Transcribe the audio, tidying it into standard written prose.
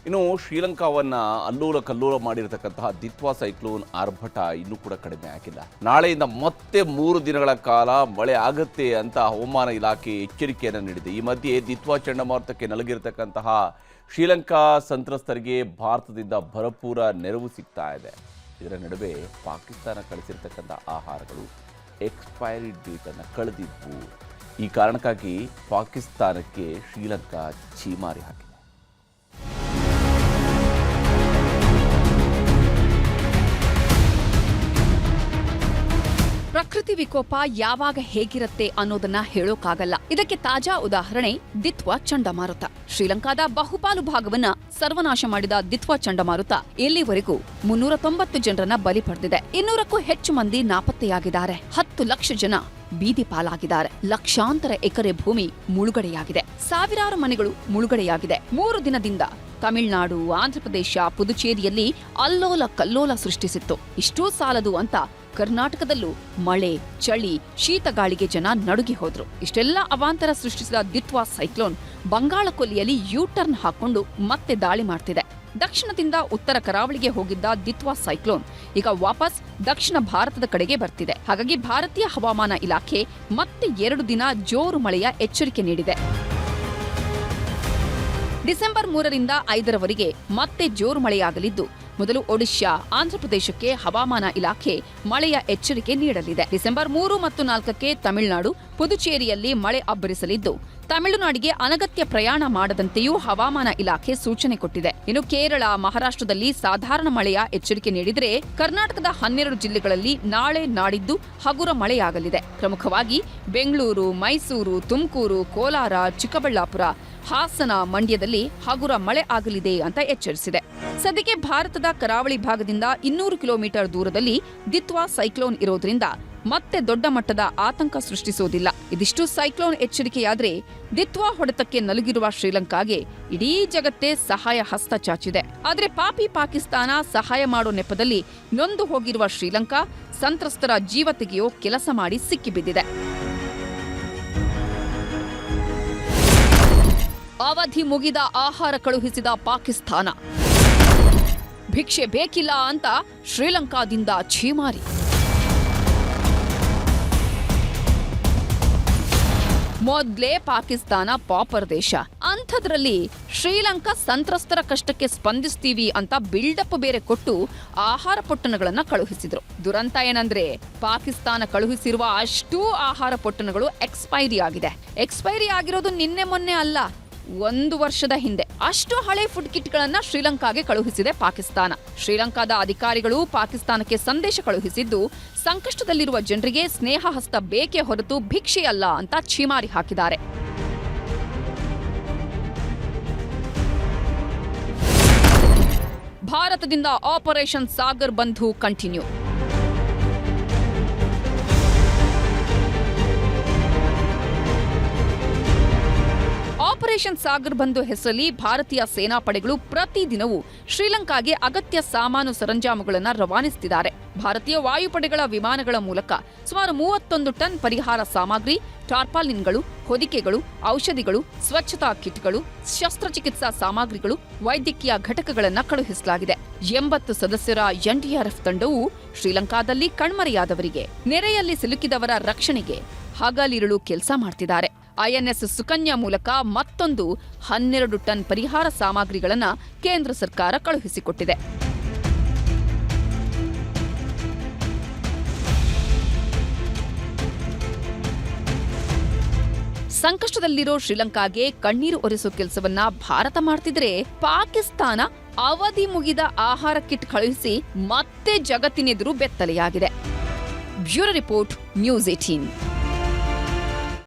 ಇನ್ನು ಶ್ರೀಲಂಕಾವನ್ನ ಅಲ್ಲೋಲ ಕಲ್ಲೋಲ ಮಾಡಿರತಕ್ಕಂತಹ ದಿತ್ವಾ ಸೈಕ್ಲೋನ್ ಆರ್ಭಟ ಇನ್ನೂ ಕೂಡ ಕಡಿಮೆ ಆಗಿಲ್ಲ. ನಾಳೆಯಿಂದ ಮತ್ತೆ 3 ದಿನಗಳ ಕಾಲ ಮಳೆ ಆಗುತ್ತೆ ಅಂತ ಹವಾಮಾನ ಇಲಾಖೆ ಎಚ್ಚರಿಕೆಯನ್ನು ನೀಡಿದೆ. ಈ ಮಧ್ಯೆ ದಿತ್ವಾ ಚಂಡಮಾರುತಕ್ಕೆ ನಲುಗಿರತಕ್ಕಂತಹ ಶ್ರೀಲಂಕಾ ಸಂತ್ರಸ್ತರಿಗೆ ಭಾರತದಿಂದ ಭರಪೂರ ನೆರವು ಸಿಗ್ತಾ ಇದೆ. ಇದರ ನಡುವೆ ಪಾಕಿಸ್ತಾನ ಕಳಿಸಿರ್ತಕ್ಕಂಥ ಆಹಾರಗಳು ಎಕ್ಸ್ಪೈರಿ ಡೇಟನ್ನು ಕಳೆದಿದ್ವು. ಈ ಕಾರಣಕ್ಕಾಗಿ ಪಾಕಿಸ್ತಾನಕ್ಕೆ ಶ್ರೀಲಂಕಾ ಛೀಮಾರಿ ಹಾಕಿದೆ. ಪ್ರಕೃತಿ ವಿಕೋಪ ಯಾವಾಗ ಹೇಗಿರುತ್ತೆ ಅನ್ನೋದನ್ನ ಹೇಳೋಕ್ಕಾಗಲ್ಲ. ಇದಕ್ಕೆ ತಾಜಾ ಉದಾಹರಣೆ ದಿತ್ವಾ ಚಂಡಮಾರುತ. ಶ್ರೀಲಂಕಾದ ಬಹುಪಾಲು ಭಾಗವನ್ನ ಸರ್ವನಾಶ ಮಾಡಿದ ದಿತ್ವಾ ಚಂಡಮಾರುತ ಇಲ್ಲಿವರೆಗೂ 390 ಜನರನ್ನ ಬಲಿ ಪಡೆದಿದೆ. 200ಕ್ಕೂ ಹೆಚ್ಚು ಮಂದಿ ನಾಪತ್ತೆಯಾಗಿದ್ದಾರೆ. 10 ಲಕ್ಷ ಜನ ಬೀದಿ ಪಾಲಾಗಿದ್ದಾರೆ. ಲಕ್ಷಾಂತರ ಎಕರೆ ಭೂಮಿ ಮುಳುಗಡೆಯಾಗಿದೆ. ಸಾವಿರಾರು ಮನೆಗಳು ಮುಳುಗಡೆಯಾಗಿದೆ. 3 ದಿನದಿಂದ ತಮಿಳುನಾಡು, ಆಂಧ್ರಪ್ರದೇಶ, ಪುದುಚೇರಿಯಲ್ಲಿ ಅಲ್ಲೋಲ ಕಲ್ಲೋಲ ಸೃಷ್ಟಿಸಿತ್ತು. ಇಷ್ಟೂ ಸಾಲದು ಅಂತ ಕರ್ನಾಟಕದಲ್ಲೂ ಮಳೆ, ಚಳಿ, ಶೀತಗಾಳಿಗೆ ಜನ ನಡುಗಿ ಹೋದ್ರು. ಇಷ್ಟೆಲ್ಲ ಅವಾಂತರ ಸೃಷ್ಟಿಸಿದ ದಿತ್ವಾ ಸೈಕ್ಲೋನ್ ಬಂಗಾಳ ಕೊಲ್ಲಿಯಲ್ಲಿ ಯೂಟರ್ನ್ ಹಾಕೊಂಡು ಮತ್ತೆ ದಾಳಿ ಮಾಡ್ತಿದೆ. ದಕ್ಷಿಣದಿಂದ ಉತ್ತರ ಕರಾವಳಿಗೆ ಹೋಗಿದ್ದ ದಿತ್ವಾ ಸೈಕ್ಲೋನ್ ಈಗ ವಾಪಸ್ ದಕ್ಷಿಣ ಭಾರತದ ಕಡೆಗೆ ಬರ್ತಿದೆ. ಹಾಗಾಗಿ ಭಾರತೀಯ ಹವಾಮಾನ ಇಲಾಖೆ ಮತ್ತೆ 2 ದಿನ ಜೋರು ಮಳೆಯ ಎಚ್ಚರಿಕೆ ನೀಡಿದೆ. ಡಿಸೆಂಬರ್ 3ರಿಂದ 5ರವರೆಗೆ ಮತ್ತೆ ಜೋರು ಮಳೆಯಾಗಲಿದ್ದು, ಮೊದಲು ಒಡಿಶಾ, ಆಂಧ್ರಪ್ರದೇಶಕ್ಕೆ ಹವಾಮಾನ ಇಲಾಖೆ ಮಳೆಯ ಎಚ್ಚರಿಕೆ ನೀಡಲಿದೆ. ಡಿಸೆಂಬರ್ 3 ಮತ್ತು 4ಕ್ಕೆ ತಮಿಳುನಾಡು, ಪುದುಚೇರಿಯಲ್ಲಿ ಮಳೆ ಅಬ್ಬರಿಸಲಿದ್ದು, ತಮಿಳುನಾಡಿಗೆ ಅನಗತ್ಯ ಪ್ರಯಾಣ ಮಾಡದಂತೆಯೂ ಹವಾಮಾನ ಇಲಾಖೆ ಸೂಚನೆ ಕೊಟ್ಟಿದೆ. ಇನ್ನು ಕೇರಳ, ಮಹಾರಾಷ್ಟ್ರದಲ್ಲಿ ಸಾಧಾರಣ ಮಳೆಯ ಎಚ್ಚರಿಕೆ ನೀಡಿದರೆ, ಕರ್ನಾಟಕದ 12 ಜಿಲ್ಲೆಗಳಲ್ಲಿ ನಾಳೆ ನಾಡಿದ್ದು ಹಗುರ ಮಳೆಯಾಗಲಿದೆ. ಪ್ರಮುಖವಾಗಿ ಬೆಂಗಳೂರು, ಮೈಸೂರು, ತುಮಕೂರು, ಕೋಲಾರ, ಚಿಕ್ಕಬಳ್ಳಾಪುರ, ಹಾಸನ, ಮಂಡ್ಯದಲ್ಲಿ ಹಗುರ ಮಳೆ ಆಗಲಿದೆ ಅಂತ ಎಚ್ಚರಿಸಿದೆ. ಸದ್ಯಕ್ಕೆ ಭಾರತದ ಕರಾವಳಿ ಭಾಗದಿಂದ 200 ಕಿಲೋಮೀಟರ್ ದೂರದಲ್ಲಿ ದಿತ್ವಾ ಸೈಕ್ಲೋನ್ ಇರೋದ್ರಿಂದ ಮತ್ತೆ ದೊಡ್ಡ ಮಟ್ಟದ ಆತಂಕ ಸೃಷ್ಟಿಸೋದಿಲ್ಲ. ಇದಿಷ್ಟು ಸೈಕ್ಲೋನ್ ಎಚ್ಚರಿಕೆಯಾದ್ರೆ, ದಿತ್ವಾ ಹೊಡೆತಕ್ಕೆ ನಲುಗಿರುವ ಶ್ರೀಲಂಕಾಗೆ ಇಡೀ ಜಗತ್ತೇ ಸಹಾಯ ಹಸ್ತ ಚಾಚಿದೆ. ಆದ್ರೆ ಪಾಪಿ ಪಾಕಿಸ್ತಾನ ಸಹಾಯ ಮಾಡೋ ನೆಪದಲ್ಲಿ ನೊಂದು ಹೋಗಿರುವ ಶ್ರೀಲಂಕಾ ಸಂತ್ರಸ್ತರ ಜೀವ ತೆಗೆಯೋ ಕೆಲಸ ಮಾಡಿ ಸಿಕ್ಕಿಬಿದ್ದಿದೆ. ಅವಧಿ ಮುಗಿದ ಆಹಾರ ಕಳುಹಿಸಿದ ಪಾಕಿಸ್ತಾನ. ಭಿಕ್ಷೆ ಬೇಕಿಲ್ಲ ಅಂತ ಶ್ರೀಲಂಕಾದಿಂದ ಛೀಮಾರಿ. ಮೊದ್ಲೇ ಪಾಕಿಸ್ತಾನ ಪಾಪರ್ ದೇಶ, ಅಂಥದ್ರಲ್ಲಿ ಶ್ರೀಲಂಕಾ ಸಂತ್ರಸ್ತರ ಕಷ್ಟಕ್ಕೆ ಸ್ಪಂದಿಸ್ತೀವಿ ಅಂತ ಬಿಲ್ಡಪ್ ಬೇರೆ ಕೊಟ್ಟು ಆಹಾರ ಪೊಟ್ಟಣಗಳನ್ನ ಕಳುಹಿಸಿದ್ರು. ದುರಂತ ಏನಂದ್ರೆ, ಪಾಕಿಸ್ತಾನ ಕಳುಹಿಸಿರುವ ಅಷ್ಟೂ ಆಹಾರ ಪೊಟ್ಟಣಗಳು ಎಕ್ಸ್ಪೈರಿ ಆಗಿದೆ. ಎಕ್ಸ್ಪೈರಿ ಆಗಿರೋದು ನಿನ್ನೆ ಮೊನ್ನೆ ಅಲ್ಲ, 1 ವರ್ಷದ ಹಿಂದೆ. ಅಷ್ಟು ಹಳೆ ಫುಡ್ ಕಿಟ್ಗಳನ್ನ ಶ್ರೀಲಂಕಾಗೆ ಕಳುಹಿಸಿದೆ ಪಾಕಿಸ್ತಾನ. ಶ್ರೀಲಂಕಾದ ಅಧಿಕಾರಿಗಳು ಪಾಕಿಸ್ತಾನಕ್ಕೆ ಸಂದೇಶ ಕಳುಹಿಸಿದ್ದು, ಸಂಕಷ್ಟದಲ್ಲಿರುವ ಜನರಿಗೆ ಸ್ನೇಹ ಹಸ್ತ ಬೇಕೇ ಹೊರತು ಭಿಕ್ಷೆಯಲ್ಲ ಅಂತ ಛೀಮಾರಿ ಹಾಕಿದ್ದಾರೆ. ಭಾರತದಿಂದ ಆಪರೇಷನ್ ಸಾಗರ್ ಬಂಧು ಕಂಟಿನ್ಯೂ. ಆಪರೇಷನ್ ಸಾಗರ್ ಬಂಧು ಹೆಸರಲ್ಲಿ ಭಾರತೀಯ ಸೇನಾಪಡೆಗಳು ಪ್ರತಿದಿನವೂ ಶ್ರೀಲಂಕಾಗೆ ಅಗತ್ಯ ಸಾಮಾನು ಸರಂಜಾಮುಗಳನ್ನು ರವಾನಿಸುತ್ತಿದ್ದಾರೆ. ಭಾರತೀಯ ವಾಯುಪಡೆಗಳ ವಿಮಾನಗಳ ಮೂಲಕ ಸುಮಾರು 31 ಟನ್ ಪರಿಹಾರ ಸಾಮಗ್ರಿ, ಟಾರ್ಪಾಲಿನ್ಗಳು, ಹೊದಿಕೆಗಳು, ಔಷಧಿಗಳು, ಸ್ವಚ್ಛತಾ ಕಿಟ್ಗಳು, ಶಸ್ತ್ರಚಿಕಿತ್ಸಾ ಸಾಮಗ್ರಿಗಳು, ವೈದ್ಯಕೀಯ ಘಟಕಗಳನ್ನು ಕಳುಹಿಸಲಾಗಿದೆ. 80 ಸದಸ್ಯರ ಎನ್ಡಿಆರ್ಎಫ್ ತಂಡವು ಶ್ರೀಲಂಕಾದಲ್ಲಿ ಕಣ್ಮರೆಯಾದವರಿಗೆ, ನೆರೆಯಲ್ಲಿ ಸಿಲುಕಿದವರ ರಕ್ಷಣೆಗೆ ಹಗಲಿರುಳು ಕೆಲಸ ಮಾಡ್ತಿದ್ದಾರೆ. ಐಎನ್ಎಸ್ ಸುಕನ್ಯಾ ಮೂಲಕ ಮತ್ತೊಂದು 12 ಟನ್ ಪರಿಹಾರ ಸಾಮಗ್ರಿಗಳನ್ನು ಕೇಂದ್ರ ಸರ್ಕಾರ ಕಳುಹಿಸಿಕೊಟ್ಟಿದೆ. ಸಂಕಷ್ಟದಲ್ಲಿರೋ ಶ್ರೀಲಂಕಾಗೆ ಕಣ್ಣೀರು ಒರೆಸೋ ಕೆಲಸವನ್ನ ಭಾರತ ಮಾಡ್ತಿದ್ರೆ, ಪಾಕಿಸ್ತಾನ ಅವಧಿ ಮುಗಿದ ಆಹಾರ ಕಿಟ್ ಕಳುಹಿಸಿ ಮತ್ತೆ ಜಗತ್ತಿನೆದುರು ಬೆತ್ತಲೆಯಾಗಿದೆ. Bureau report, news 18.